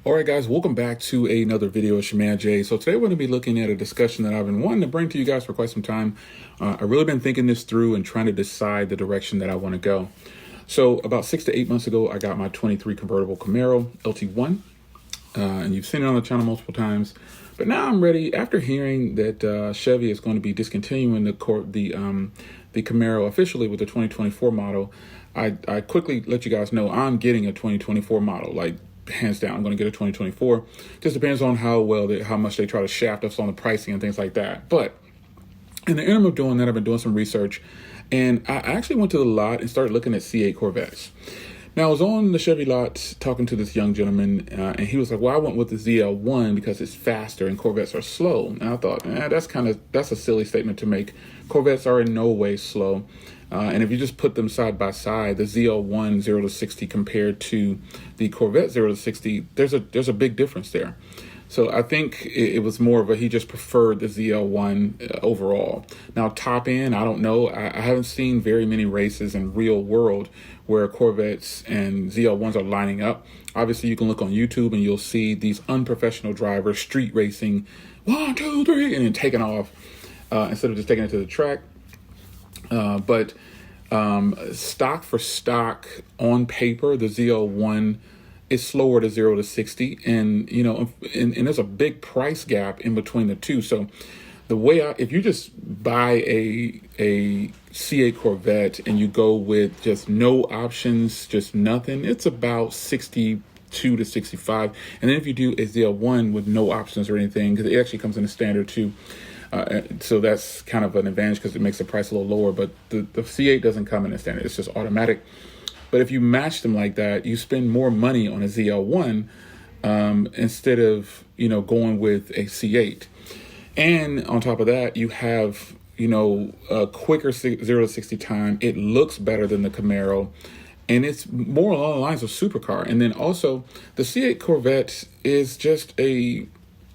All right, guys, welcome back to another video. It's your man, Jay. So today we're going to be looking at a discussion that I've been wanting to bring to you guys for quite some time. I've really been thinking this through and trying to decide the direction that I want to go. So about 6 to 8 months ago, I got my 23 convertible Camaro LT1, and you've seen it on the channel multiple times. But now I'm ready, after hearing that Chevy is going to be discontinuing the Camaro officially with the 2024 model. I quickly let you guys know I'm getting a 2024 model, like hands down. I'm going to get a 2024. Just depends on how much they try to shaft us on the pricing and things like that. But in the interim of doing that, I've been doing some research, and I actually went to the lot and started looking at C8 Corvettes. Now, I was on the Chevy lot talking to this young gentleman, and he was like, well, I went with the ZL1 because it's faster and Corvettes are slow. And I thought, that's a silly statement to make. Corvettes are in no way slow. And if you just put them side by side, the ZL1 0 to 60 compared to the Corvette 0 to 60, there's a big difference there. So I think it was more of he just preferred the ZL1 overall. Now, top end, I don't know. I haven't seen very many races in real world where Corvettes and ZL1s are lining up. Obviously, you can look on YouTube and you'll see these unprofessional drivers street racing 1, 2, 3, and then taking off instead of just taking it to the track. But stock for stock on paper, the ZL1 is slower to 0 to 60, and and there's a big price gap in between the two. So the way if you just buy a C8 Corvette and you go with just no options, just nothing, it's about 62 to 65. And then if you do a ZL1 with no options or anything, because it actually comes in a standard too. So that's kind of an advantage because it makes the price a little lower, but the C8 doesn't come in a standard, it's just automatic. But if you match them like that, you spend more money on a ZL1 instead of, going with a C8. And on top of that, you have, a quicker 0 to 60 time. It looks better than the Camaro, and it's more along the lines of supercar. And then also the C8 Corvette is just a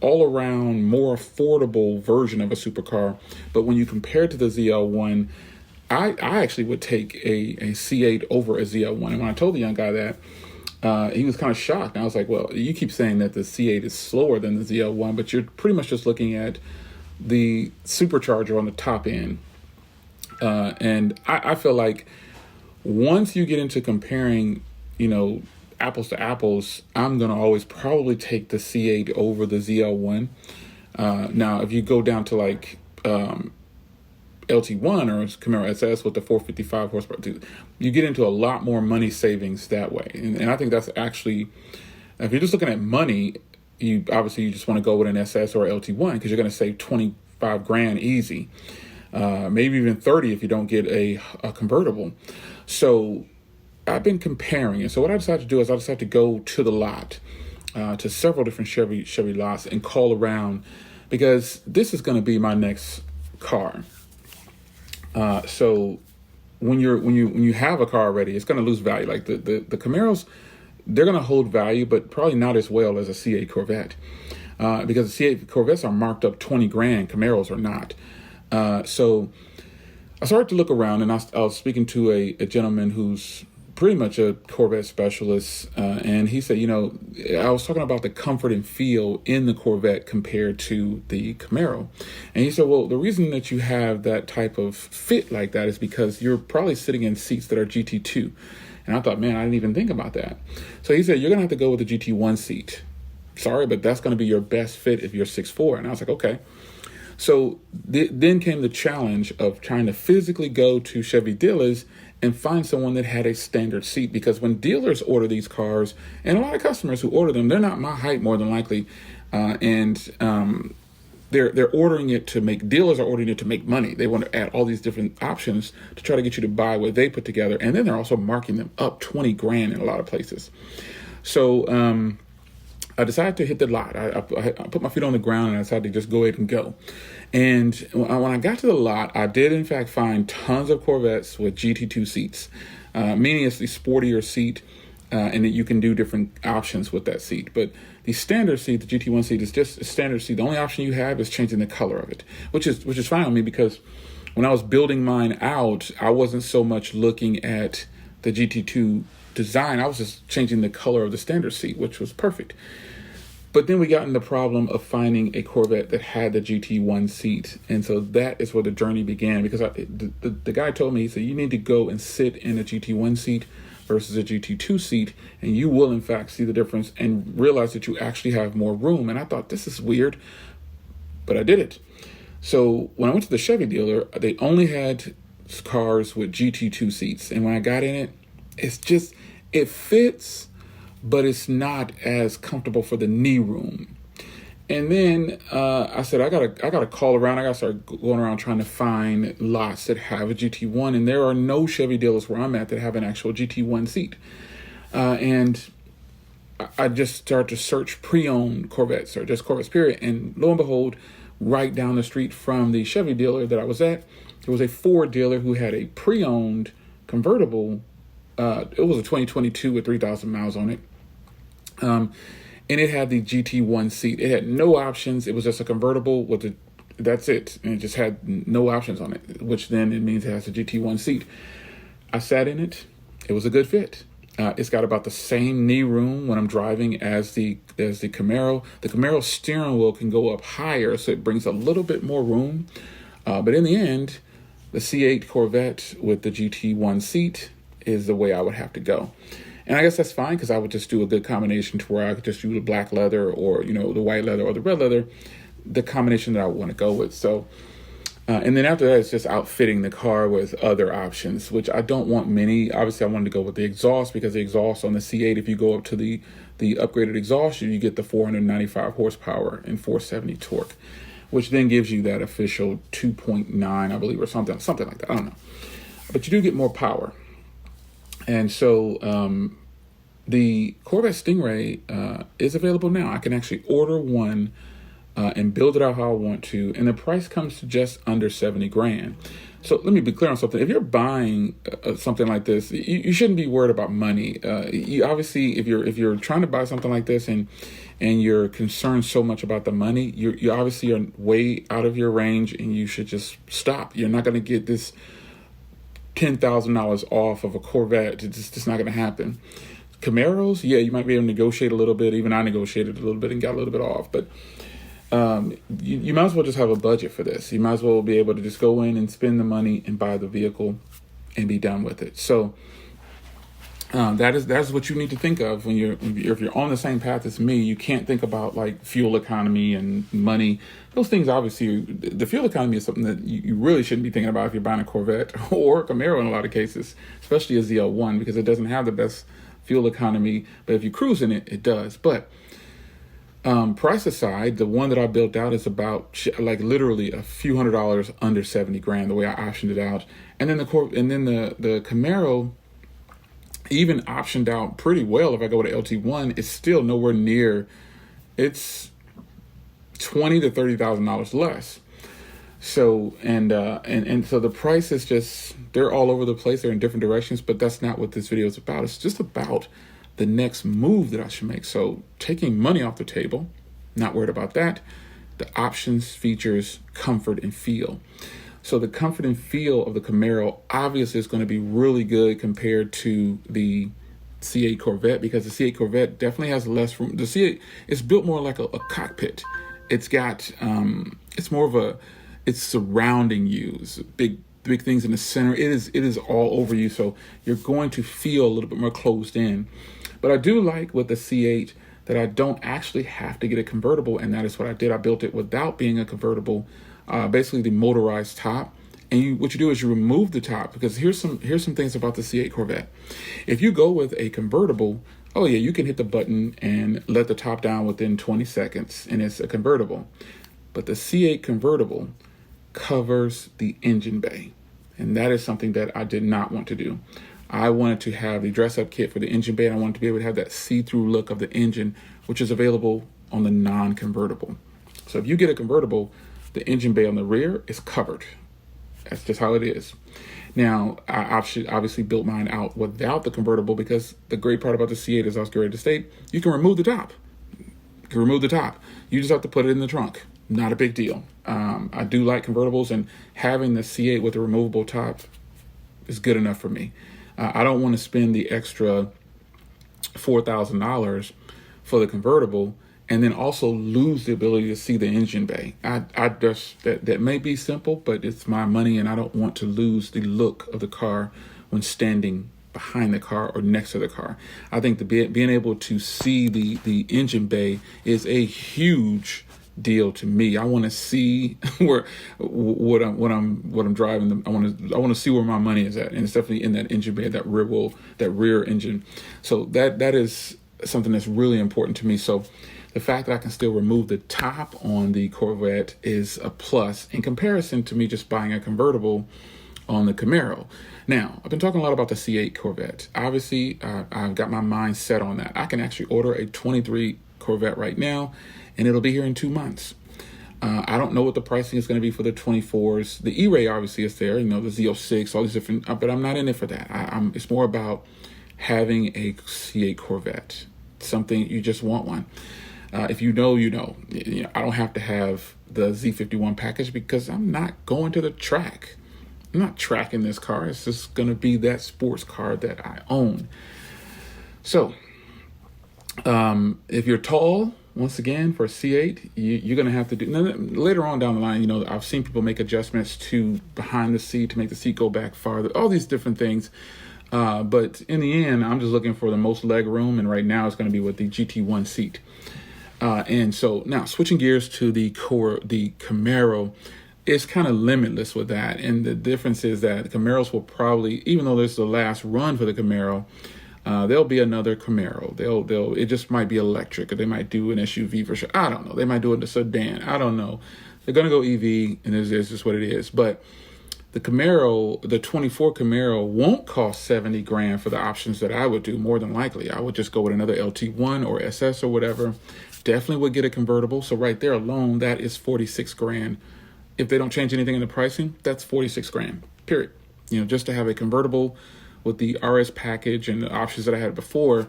all-around more affordable version of a supercar. But when you compare it to the ZL1, I actually would take a C8 over a ZL1. And when I told the young guy that, he was kind of shocked. And I was like, well, you keep saying that the C8 is slower than the ZL1, but you're pretty much just looking at the supercharger on the top end. And I feel like once you get into comparing, apples to apples, I'm going to always probably take the C8 over the ZL1. Now, if you go down to like LT1 or Camaro SS with the 455 horsepower, you get into a lot more money savings that way. And I think that's actually, if you're just looking at money, you just want to go with an SS or LT1 because you're going to save 25 grand easy, maybe even 30 if you don't get a convertible. So I've been comparing, and so what I decided to do is I decided to go to the lot, to several different Chevy lots and call around, because this is going to be my next car. So when you have a car already, it's going to lose value. Like the Camaros, they're going to hold value, but probably not as well as a C8 Corvette, because the C8 Corvettes are marked up 20 grand. Camaros are not. So I started to look around, and I was speaking to a gentleman who's pretty much a Corvette specialist, and he said, I was talking about the comfort and feel in the Corvette compared to the Camaro. And he said, well, the reason that you have that type of fit like that is because you're probably sitting in seats that are GT2. And I thought, man, I didn't even think about that. So he said, you're going to have to go with the GT1 seat. Sorry, but that's going to be your best fit if you're 6'4". And I was like, okay. So then came the challenge of trying to physically go to Chevy dealers and find someone that had a standard seat, because when dealers order these cars, and a lot of customers who order them, they're not my height more than likely, and they're ordering it to make, dealers are ordering it to make money. They want to add all these different options to try to get you to buy what they put together, and then they're also marking them up 20 grand in a lot of places. So I decided to hit the lot. I put my feet on the ground and I decided to just go ahead and go. And when I got to the lot, I did in fact find tons of Corvettes with GT2 seats, meaning it's the sportier seat, and that you can do different options with that seat. But the standard seat, the GT1 seat, is just a standard seat. The only option you have is changing the color of it, which is fine with me, because when I was building mine out, I wasn't so much looking at the GT2 design. I was just changing the color of the standard seat, which was perfect. But then we got in the problem of finding a Corvette that had the GT1 seat. And so that is where the journey began, because the guy told me, he said, you need to go and sit in a GT1 seat versus a GT2 seat, and you will in fact see the difference and realize that you actually have more room. And I thought, this is weird, but I did it. So when I went to the Chevy dealer, they only had cars with GT2 seats. And when I got in it, it fits, but it's not as comfortable for the knee room. And then I said, I gotta call around. I gotta start going around trying to find lots that have a GT1. And there are no Chevy dealers where I'm at that have an actual GT1 seat. And I just started to search pre-owned Corvettes, or just Corvettes period. And lo and behold, right down the street from the Chevy dealer that I was at, there was a Ford dealer who had a pre-owned convertible. It was a 2022 with 3,000 miles on it. And it had the GT1 seat. It had no options. It was just a convertible with that's it. And it just had no options on it, which then it means it has a GT1 seat. I sat in it. It was a good fit. It's got about the same knee room when I'm driving as the Camaro. The Camaro steering wheel can go up higher, so it brings a little bit more room. But in the end, the C8 Corvette with the GT1 seat is the way I would have to go. And I guess that's fine, because I would just do a good combination to where I could just do the black leather, or, the white leather or the red leather, the combination that I want to go with. So, and then after that, it's just outfitting the car with other options, which I don't want many. Obviously, I wanted to go with the exhaust, because the exhaust on the C8, if you go up to the upgraded exhaust, you get the 495 horsepower and 470 torque, which then gives you that official 2.9, I believe, or something like that. I don't know. But you do get more power. And so the Corvette Stingray is available now. I can actually order one and build it out how I want to. And the price comes to just under 70 grand. So let me be clear on something. If you're buying something like this, you shouldn't be worried about money. You obviously, if you're trying to buy something like this and you're concerned so much about the money, you obviously are way out of your range, and you should just stop. You're not going to get this $10,000 off of a Corvette. It's just not going to happen. Camaros, yeah, you might be able to negotiate a little bit. Even I negotiated a little bit and got a little bit off. But you might as well just have a budget for this. You might as well be able to just go in and spend the money and buy the vehicle and be done with it. So that's what you need to think of if you're on the same path as me. You can't think about like fuel economy and money. Those things, obviously, the fuel economy is something that you really shouldn't be thinking about if you're buying a Corvette or a Camaro in a lot of cases, especially a ZL1, because it doesn't have the best fuel economy. But if you cruise in it, it does. But price aside, the one that I built out is about like literally a few $100s under 70 grand, the way I optioned it out. And then the Camaro, even optioned out pretty well. If I go to LT1, it's still nowhere near. It's $20,000 to $30,000 less. So and so the price is just, they're all over the place. They're in different directions, but that's not what this video is about. It's just about the next move that I should make. So taking money off the table, not worried about that. The options, features, comfort, and feel. So the comfort and feel of the Camaro obviously is going to be really good compared to the C8 Corvette, because the C8 Corvette definitely has less room. The C8 is built more like a cockpit. It's got, it's more of it's surrounding you. It's big things in the center. It is all over you. So you're going to feel a little bit more closed in. But I do like with the C8 that I don't actually have to get a convertible. And that is what I did. I built it without being a convertible. Basically the motorized top, and what you do is you remove the top, because here's some things about the C8 Corvette. If you go with a convertible, oh yeah, you can hit the button and let the top down within 20 seconds, and it's a convertible. But the C8 convertible covers the engine bay, and that is something that I did not want to do. I wanted to have the dress-up kit for the engine bay, and I wanted to be able to have that see-through look of the engine, which is available on the non-convertible. So if you get a convertible, the engine bay on the rear is covered. That's just how it is. Now, I obviously built mine out without the convertible, because the great part about the C8, as I was getting ready to state, you can remove the top. You can remove the top. You just have to put it in the trunk. Not a big deal. I do like convertibles, and having the C8 with a removable top is good enough for me. I don't want to spend the extra $4,000 for the convertible, and then also lose the ability to see the engine bay. I just, that may be simple, but it's my money, and I don't want to lose the look of the car when standing behind the car or next to the car. I think being able to see the engine bay is a huge deal to me. I want to see what I'm driving. I want to see where my money is at, and it's definitely in that engine bay, that rear engine. So that is something that's really important to me. So the fact that I can still remove the top on the Corvette is a plus in comparison to me just buying a convertible on the Camaro. Now, I've been talking a lot about the C8 Corvette. Obviously, I've got my mind set on that. I can actually order a 23 Corvette right now, and it'll be here in 2 months. I don't know what the pricing is going to be for the 24s. The E-Ray obviously is there, the Z06, all these different, but I'm not in it for that. It's more about having a C8 Corvette, something you just want one. If you know, I don't have to have the Z51 package because I'm not going to the track. I'm not tracking this car. It's just going to be that sports car that I own. So, if you're tall, once again, for a C8, you're going to have to do, later on down the line, I've seen people make adjustments to behind the seat to make the seat go back farther, all these different things. But in the end, I'm just looking for the most leg room, and right now it's going to be with the GT1 seat. And so now switching gears to the Camaro, it's kind of limitless with that. And the difference is that the Camaros will probably, even though this is the last run for the Camaro, there'll be another Camaro. It just might be electric, or they might do an SUV version. I don't know. They might do it in a sedan. I don't know. They're going to go EV, and it's just what it is. But the Camaro, the 24 Camaro won't cost $70,000 for the options that I would do. More than likely, I would just go with another LT1 or SS or whatever. Definitely would get a convertible. So right there alone, that is $46,000. If they don't change anything in the pricing, that's $46,000. Period. Just to have a convertible with the RS package and the options that I had before,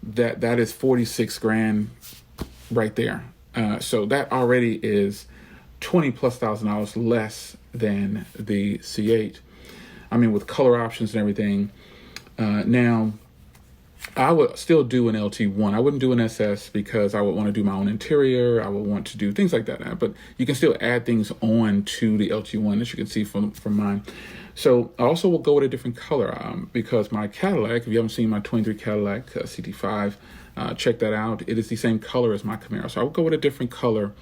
that is $46,000 right there. So that already is $20,000+ less than the C8. I mean, with color options and everything. Now, I would still do an LT1. I wouldn't do an SS because I would want to do my own interior. I would want to do things like that. But you can still add things on to the LT1, as you can see from mine. So I also will go with a different color because my Cadillac, if you haven't seen my 23 Cadillac CT5, check that out. It is the same color as my Camaro. So I would go with a different color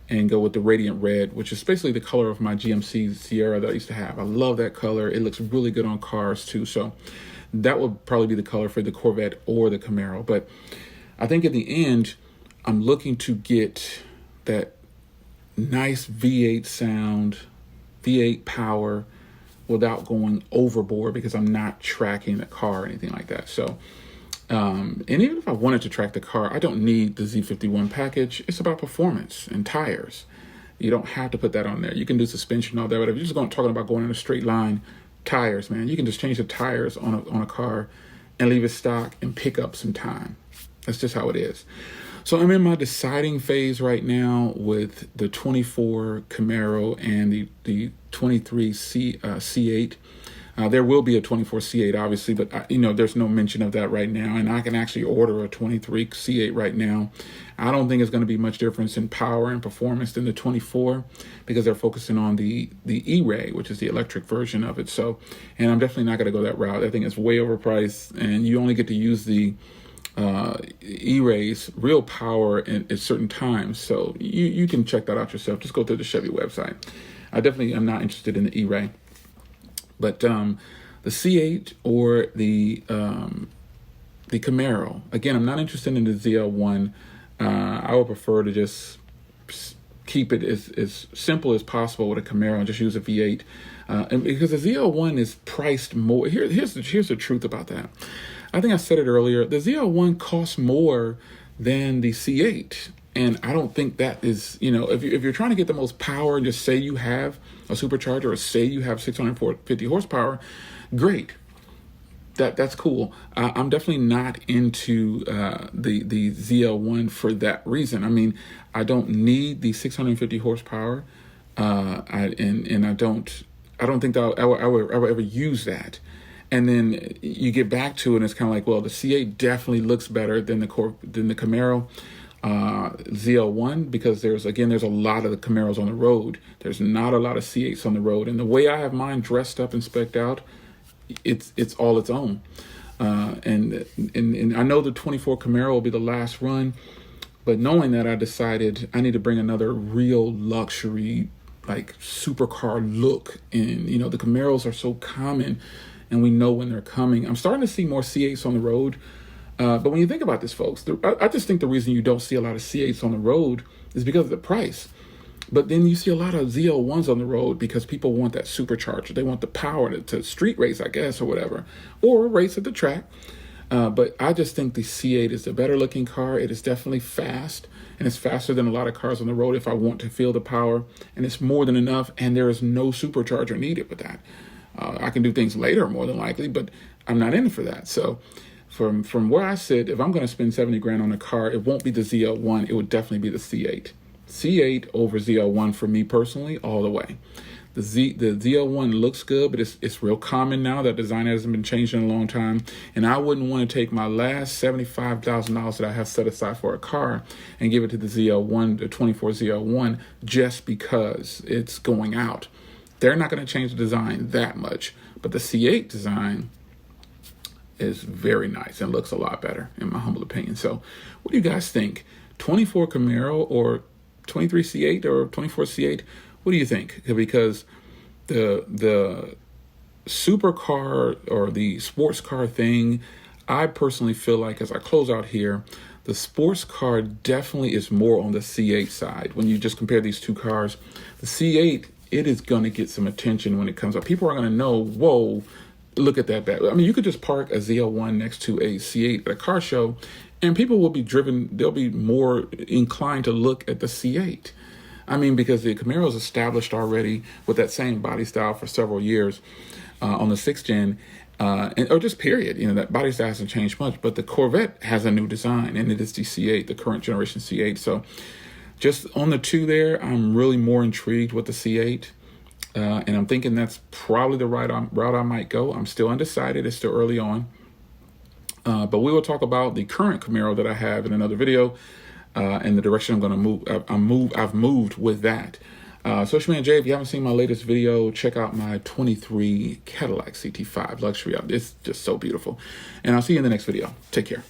and go with the Radiant Red, which is basically the color of my GMC Sierra that I used to have. I love that color. It looks really good on cars too. So that would probably be the color for the Corvette or the Camaro. But I think in the end, I'm looking to get that nice V8 sound, V8 power, without going overboard because I'm not tracking the car or anything like that. So, and even if I wanted to track the car, I don't need the Z51 package. It's about performance and tires. You don't have to put that on there. You can do suspension, all that. But if you're just talking about going in a straight line, tires, man, you can just change the tires on a car and leave it stock and pick up some time. That's just how it is. So I'm in my deciding phase right now with the 24 Camaro and the 23 C8. There will be a 24 C8, obviously, but there's no mention of that right now. And I can actually order a 23 C8 right now. I don't think it's going to be much difference in power and performance than the 24 because they're focusing on the E-Ray, which is the electric version of it. So, and I'm definitely not going to go that route. I think it's way overpriced, and you only get to use the E-Ray's real power at certain times. So you can check that out yourself. Just go to the Chevy website. I definitely am not interested in the E-Ray. But the C8 or the Camaro, again, I'm not interested in the ZL1. I would prefer to just keep it as simple as possible with a Camaro and just use a V8. And because the ZL1 is priced more. Here's the truth about that. I think I said it earlier. The ZL1 costs more than the C8. And I don't think that is, if you're trying to get the most power and just say you have a supercharger or say you have 650 horsepower, great. That's cool. I'm definitely not into the ZL1 for that reason. I mean, I don't need the 650 horsepower, and I don't think that I will ever use that. And then you get back to it, and it's kind of like, well, the C8 definitely looks better than the Camaro ZL1, because there's a lot of the Camaros on the road. There's not a lot of C8s on the road, and the way I have mine dressed up and spec'd out, it's all its own. And I know the 24 Camaro will be the last run, but knowing that, I decided I need to bring another real luxury, like supercar look. And the Camaros are so common, and we know when they're coming. I'm starting to see more C8s on the road. But when you think about this, folks, I just think the reason you don't see a lot of C8s on the road is because of the price. But then you see a lot of ZL1s on the road because people want that supercharger. They want the power to street race, I guess, or whatever, or race at the track. But I just think the C8 is the better looking car. It is definitely fast, and it's faster than a lot of cars on the road if I want to feel the power, and it's more than enough, and there is no supercharger needed with that. I can do things later, more than likely, but I'm not in for that. So from where I sit, if I'm going to spend 70 grand on a car, it won't be the ZL1. It would definitely be the C8. C8 over ZL1 for me personally, all the way. The ZL1 looks good, but it's real common now. That design hasn't been changed in a long time. And I wouldn't want to take my last $75,000 that I have set aside for a car and give it to the ZL1, the 24 ZL1, just because it's going out. They're not going to change the design that much. But the C8 design is very nice and looks a lot better, in my humble opinion. So what do you guys think? 24 Camaro or 23 C8 or 24 C8? What do you think? Because the supercar or the sports car thing, I personally feel like, as I close out here, the sports car definitely is more on the C8 side. When you just compare these two cars, the C8, it is going to get some attention when it comes up. People are going to know, whoa, look at that. I mean, you could just park a ZL1 next to a C8 at a car show, and people will be driven, they'll be more inclined to look at the C8. I mean, because the Camaro's established already with that same body style for several years on the 6th gen, or just period. That body style hasn't changed much, but the Corvette has a new design, and it is the C8, the current generation C8. So just on the two there, I'm really more intrigued with the C8. And I'm thinking that's probably the route I might go. I'm still undecided. It's still early on. But we will talk about the current Camaro that I have in another video, and the direction I'm going to move. I've moved with that. So it's your man Jay. If you haven't seen my latest video, check out my 23 Cadillac CT5 luxury. It's just so beautiful. And I'll see you in the next video. Take care.